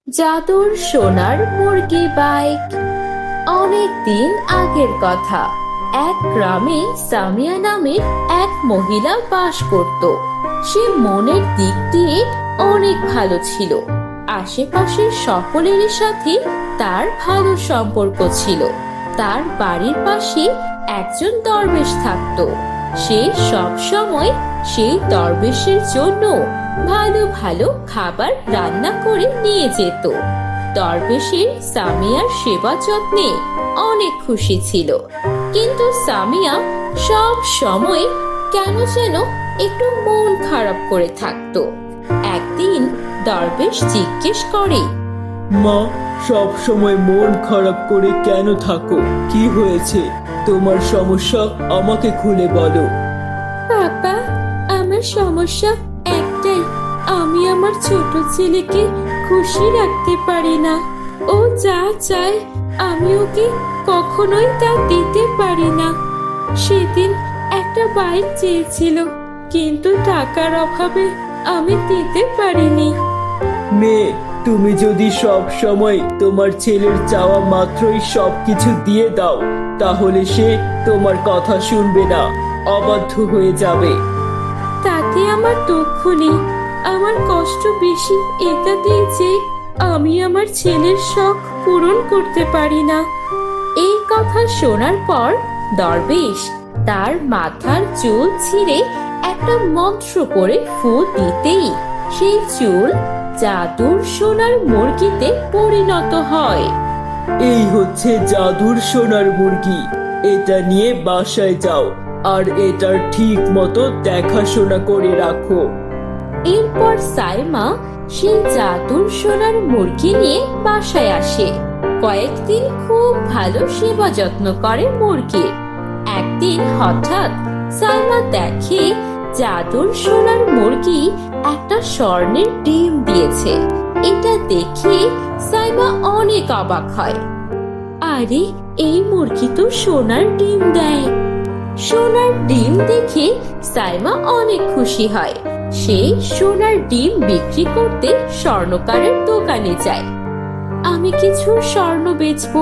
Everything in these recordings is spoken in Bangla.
জাদুর সোনার মুরগি বাইক। অনেক দিন আগের কথা। এক গ্রামে সামিয়া নামের এক মহিলা বাস করত। সে মনের দিক দিয়ে অনেক ভালো ছিল। আশেপাশের সকলের সাথে তার ভালো সম্পর্ক ছিল। তার বাড়ির পাশে একজন দরবেশ থাকতো। সে সব সময় সেই দরবেশের জন্য ভালো ভালো খাবার রান্না করে নিয়ে যেত। দরবেশের সামিয়ার সেবা যত্নে অনেক খুশি ছিল, কিন্তু সামিয়া সব সময় কেন যেন একটু মন খারাপ করে থাকতো। একদিন দরবেশ জিজ্ঞেস করে, মা, সব সময় মন খারাপ করে কেন থাকো? কি হয়েছে? তোমার সমস্যা আমাকে খুলে বলো। বাবা, আমার সমস্যা একটাই, আমি আমার ছোট ছেলেকে খুশি রাখতে পারি না। ও যা চায় আমি ওকে কখনোই তা দিতে পারি না। সেদিন একটা বাইক চেয়েছিল, কিন্তু টাকার অভাবে আমি দিতে পারিনি। মেয়ে, তুমি যদি সব সময় তোমার ছেলের চাওয়া মাত্রই সবকিছু দিয়ে দাও, তাহলে সে তোমার কথা শুনবে না, অবাধ্য হয়ে যাবে। তাতে আমার দুঃখ নেই, আমার কষ্ট বেশি এটাতেই যে আমি আমার ছেলের শখ পূরণ করতে পারি না। এই কথা শোনার পর দরবেশ তার মাথার চুল ছিঁড়ে একটা মন্ত্র করে ফু দিতেই সেই চুল জাদুর সোনার মুরগিতে পরিণত হয়। এই হচ্ছে জাদুর সোনার মুরগি। এটা নিয়ে বাসায় যাও আর এটার ঠিক মতো দেখাশোনা করে রাখো। এরপর সাইমা সেই জাদুর সোনার মুরগি নিয়ে বাসায় আসে। কয়েকদিন খুব ভালো সেবা যত্ন করে মুরগির। একদিন হঠাৎ সাইমা দেখে জাদুর সোনার মুরগি একটা স্বর্ণের ডিম দিয়েছে। এটা দেখে সাইমা অনেক অবাক হয়। আরে, এই মুরগি তো সোনার ডিম দেয়। সোনার ডিম দেখে সাইমা অনেক খুশি হয়। সে সোনার ডিম বিক্রি করতে স্বর্ণকারের দোকানে যায়। আমি কিছু স্বর্ণ বেচবো।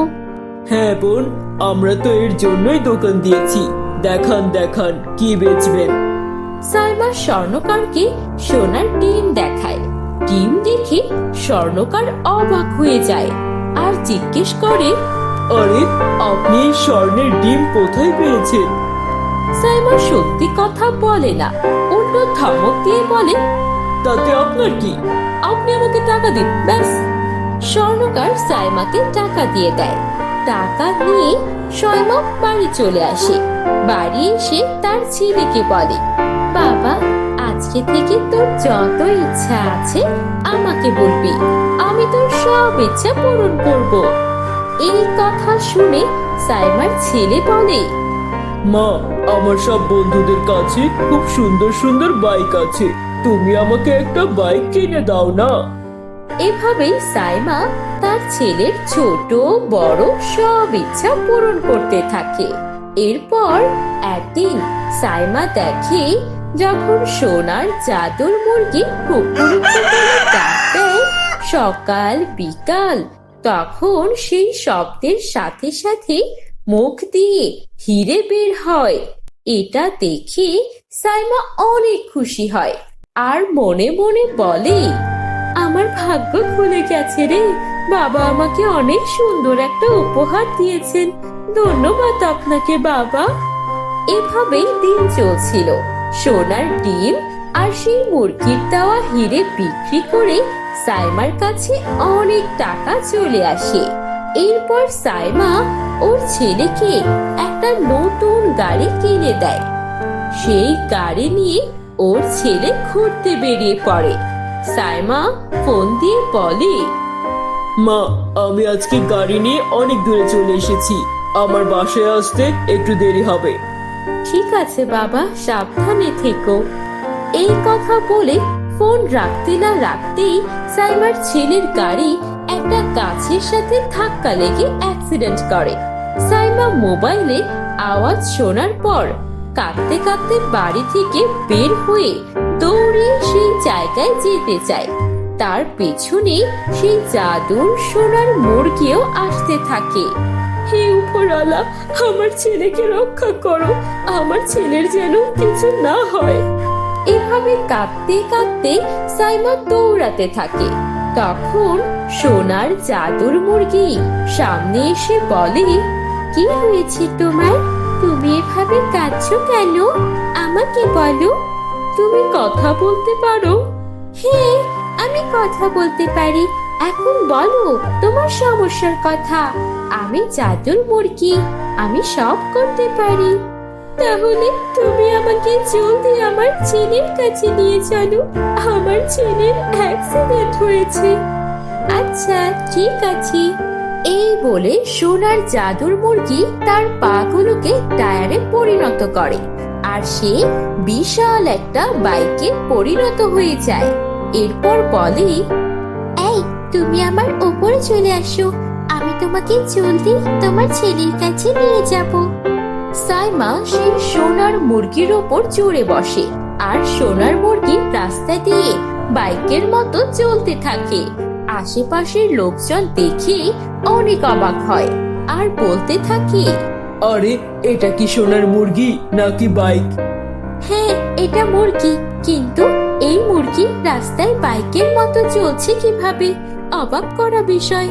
হ্যাঁ বোন, আমরা তো এর জন্যই দোকান দিয়েছি। দেখান দেখান কি বেচবেন। সাইমা স্বর্ণকারকে সোনার ডিম দেখায়। ডিম দেখে স্বর্ণকার অবাক হয়ে যায় আর জিজ্ঞেস করে, আরে, আপনি এই স্বর্ণের ডিম কোথায় পেয়েছেন? সাইমা সত্যি কথা বলে না, উল্টো ধমক দিয়ে বলে, তাতে আপনার কি? আপনি আমাকে টাকা দিন ব্যাস। স্বর্ণকার সাইমাকে টাকা দিয়ে দেয়। টাকা নিয়ে সাইমা বাড়ি চলে আসে। বাড়ি এসে তার ছেলেকে বলে, বাবা, আজকে থেকে তোর যত ইচ্ছা আছে আমাকে বলবি, আমি তোর সব ইচ্ছা পূরণ করব। এই কথা শুনে সাইমার ছেলে বলে, মা, আমার সব বন্ধুদের কাছে খুব সুন্দর সুন্দর বাইক আছে, তুমি আমাকে একটা বাইক কিনে দাও না। এভাবেই সাইমা তার ছেলের ছোট বড় সব ইচ্ছা পূরণ করতে থাকে। এরপর একদিন সাইমা দেখে, যখন সোনার জাদুর মুরগি কুকুরুকু বলে ডাক দেয় সকাল বিকাল, তখন সেই শব্দের সাথে সাথে মুখ দিয়ে হিরে বের হয়। এটা দেখে সাইমা অনেক খুশি হয় আর মনে মনে বলে, আমার ভাগ্য খুলে গেছে রে, বাবা আমাকে অনেক সুন্দর একটা উপহার দিয়েছেন, ধন্যবাদ আপনাকে বাবা। এভাবেই দিন চলছিল। সোনার ডিম আর সেই মুরগির দেওয়া হিরে বিক্রি করে সাইমার কাছে অনেক টাকা চলে আসে। এরপর সাইমা ওর ছেলেকে একটা নতুন গাড়ি কিনে দেয়। সেই গাড়ি নিয়ে ওর ছেলে ঘুরতে বেরিয়ে পড়ে। সাইমা ফোন দিয়ে বলে, মা, আমি আজকে গাড়ি নিয়ে অনেক দূরে চলে এসেছি, আমার বাসায় আসতে একটু দেরি হবে। ঠিক আছে বাবা, সাবধানে থেকো। এই কথা বলে ফোন রাখতে না রাখতেই সাইমার ছেলের গাড়ি একটা গাছের সাথে ধাক্কা লেগে অ্যাক্সিডেন্ট করে। সাইমা মোবাইলে আওয়াজ শোনার পর কাঁদতে কাঁদতে বাড়ি থেকে বের হয়ে দৌড়ে সেই জায়গায় যেতে চায়। তার পেছনে সেই জাদুর সোনার মুরগিও আসতে থাকে। হে উপরওয়ালা, আমার ছেলেকে রক্ষা করো, আমার ছেলের যেন কিছু না হয়। এভাবে কাঁদতে কাঁদতে সাইমা দৌড়াতে থাকে। তখন সোনার জাদুর মুরগি সামনে এসে বলে, কি হয়েছে তোমার? তুমি এভাবে কাঁদছো কেন? আমাকে বলো। তুমি কথা বলতে পারো? হ্যাঁ, আমি কথা বলতে পারি। এখন বলো তোমার সমস্যার কথা। আমি জাদুর মুরগি, আমি সব করতে পারি। তাহলে তুমি আমাকে জলদি আমার ছেলের কাছে নিয়ে চলো, আমার ছেলের অ্যাক্সিডেন্ট হয়েছে। আচ্ছা ঠিক আছে। এই বলে সোনার জাদুর মুরগি তার পাগুলোকে টায়ারে পরিণত করে, আর সে বিশাল একটা বাইকে পরিণত হয়ে যায়। এরপর বলে, এই তুমি আমার উপরে চলে আসো, আমি তোমাকে জলদি তোমার ছেলের কাছে নিয়ে যাব। সাইমা সেই সোনার মুরগির ওপর চড়ে বসে, আর সোনার মুরগি রাস্তা দিয়ে বাইকের মতো চলতে থাকে। আশেপাশের লোকজন দেখে অনেক অবাক হয় আর বলতে থাকে, আরে এটা কি সোনার মুরগি নাকি বাইক? হ্যাঁ এটা মুরগি, কিন্তু এই মুরগি রাস্তায় বাইকের মতো চলছে কিভাবে? অবাক করা বিষয়।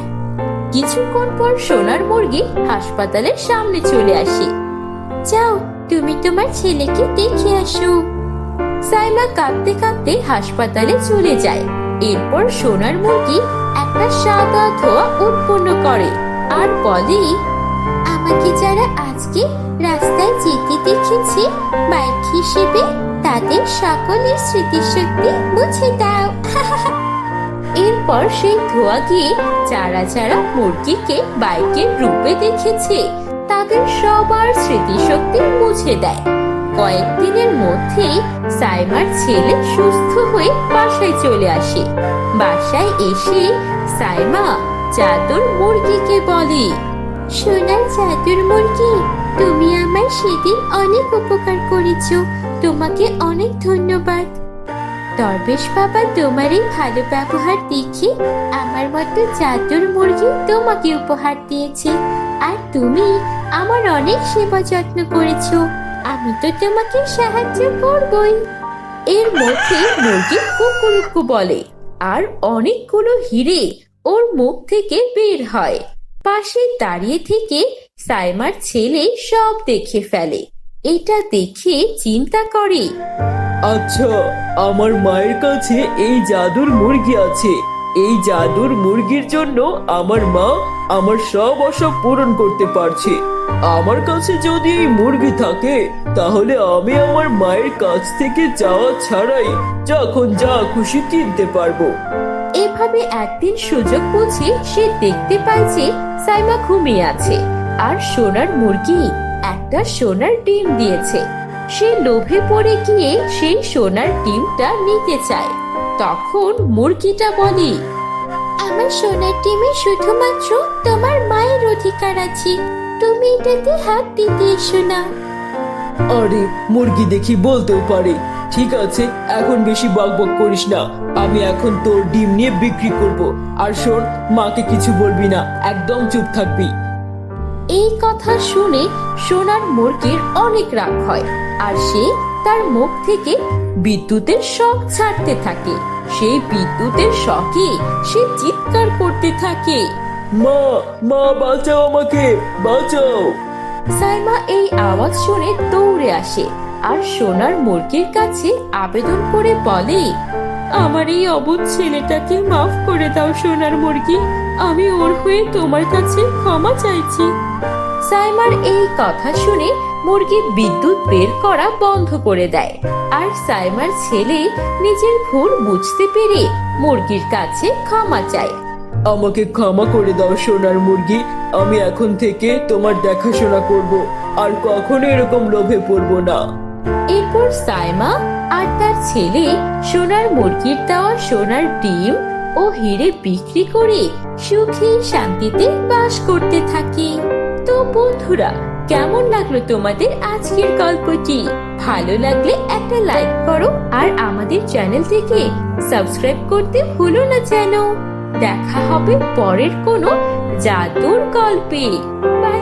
কিছুক্ষণ পর সোনার মুরগি হাসপাতালের সামনে চলে আসে। যাও তুমি তোমার ছেলেকে দেখে আসো। সাইমা কাঁদতে কাঁদতে হাসপাতালে চলে যায়। এরপর সোনার মুরগি একটা সাদা ধোঁয়া উৎপন্ন করে আর বলে, আমাকে যারা আজকে রাস্তায় যেতে দেখেছে বাইক হিসেবে, তাদের সকলের স্মৃতিশক্তি মুছে দাও। এরপর সেই ধোঁয়া গিয়ে যারা যারা মুরগিকে বাইকের রূপে দেখেছে তাদের সবার স্মৃতিশক্তি মুছে দেয়। কয়েকদিনের মধ্যেই সাইমার ছেলে সুস্থ হয়ে বাসায় চলে আসে। বাসায় এসে সাইমা জাদুর মুরগিকে বলে, সোনার জাদুর মুরগি, তুমি আমার সেদিন অনেক উপকার করেছো, তোমাকে অনেক ধন্যবাদ। দরবেশ বাবা তোমার এই ভালো ব্যবহার দেখে আমার মতো জাদুর মুরগি তোমাকে উপহার দিয়েছে, আর তুমি আমার অনেক সেবা যত্ন করেছো, আমি তো তোমাকে সাহায্য করবই। এর মধ্যে মুরগি কুকুরুকু বলে, আর অনেকগুলো হিরে ওর মুখ থেকে বের হয়। পাশে দাঁড়িয়ে থেকে সাইমার ছেলে সব দেখে ফেলে। এটা দেখে চিন্তা করে, আচ্ছা, আমার মায়ের কাছে এই জাদুর মুরগি আছে। এই জাদুর মুরগির জন্য আমার মা আমার সব আশা পূরণ করতে পারছে। আমার কাছে যদি এই মুরগি থাকে, তাহলে আমি আমার মায়ের কাছ থেকে চাওয়া ছাড়াই যখন যা খুশি কিনতে পারবো। এভাবে একদিন সুযোগ বুঝে সে দেখতে পায় যে সাইমা ঘুমিয়ে আছে, আর সোনার মুরগি একটা সোনার ডিম দিয়েছে। সে লোভে পড়ে গিয়ে সেই সোনার ডিমটা নিতে চায়। তখন মুরগিটা বলে, আমার সোনার ডিমে শুধুমাত্র তোমার মায়ের অধিকার আছে, তুমি এটাতে হাত দিতে এসো না। আরে মুরগি দেখি বলতেও পারে। ঠিক আছে, এখন বেশি বকবক করিস না, আমি এখন তোর ডিম নিয়ে বিক্রি করব। আর শোন, মাকে কিছু বলবি না, একদম চুপ থাকবি। এই কথা শুনে সোনার মুরগির অনেক রাগ হয়, আর সে তার মুখ থেকে বিদ্যুতের শক ছাড়তে থাকে। সেই বিদ্যুতের শকে সে চিৎকার করতে থাকে, মা, মা বাঁচাও, আমাকে বাঁচাও। সাইমা এই আওয়াজ শুনে দৌড়ে আসে আর সোনার মুরগির কাছে আবেদন করে বলে, আমার এই অবুঝ ছেলেটাকে মাফ করে দাও সোনার মুরগি, আমি ওর হয়ে তোমার কাছে ক্ষমা চাইছি। সাইমার এই কথা শুনে মুরগি বিদ্যুৎ বের করা বন্ধ করে দেয়, আর সাইমার ছেলে নিজের ভুল বুঝতে পেরে মুরগির কাছে ক্ষমা চায়। আমাকে ক্ষমা করে দাও সোনার মুরগি, আমি এখন থেকে তোমার দেখাশোনা করব, আর কখনো এরকম লোভে পড়বো না। এরপর সাইমা আর তার ছেলে সোনার মুরগির দেওয়া সোনার ডিম ও হিরে বিক্রি করে সুখে শান্তিতে বাস করতে থাকে। তো বন্ধুরা, কেমন লাগলো তোমাদের আজকের গল্পটি? ভালো লাগলে একটা লাইক করো আর আমাদের চ্যানেল থেকে সাবস্ক্রাইব করতে ভুলো না যেন। দেখা হবে পরের কোনো জাদুর গল্পে। বাই।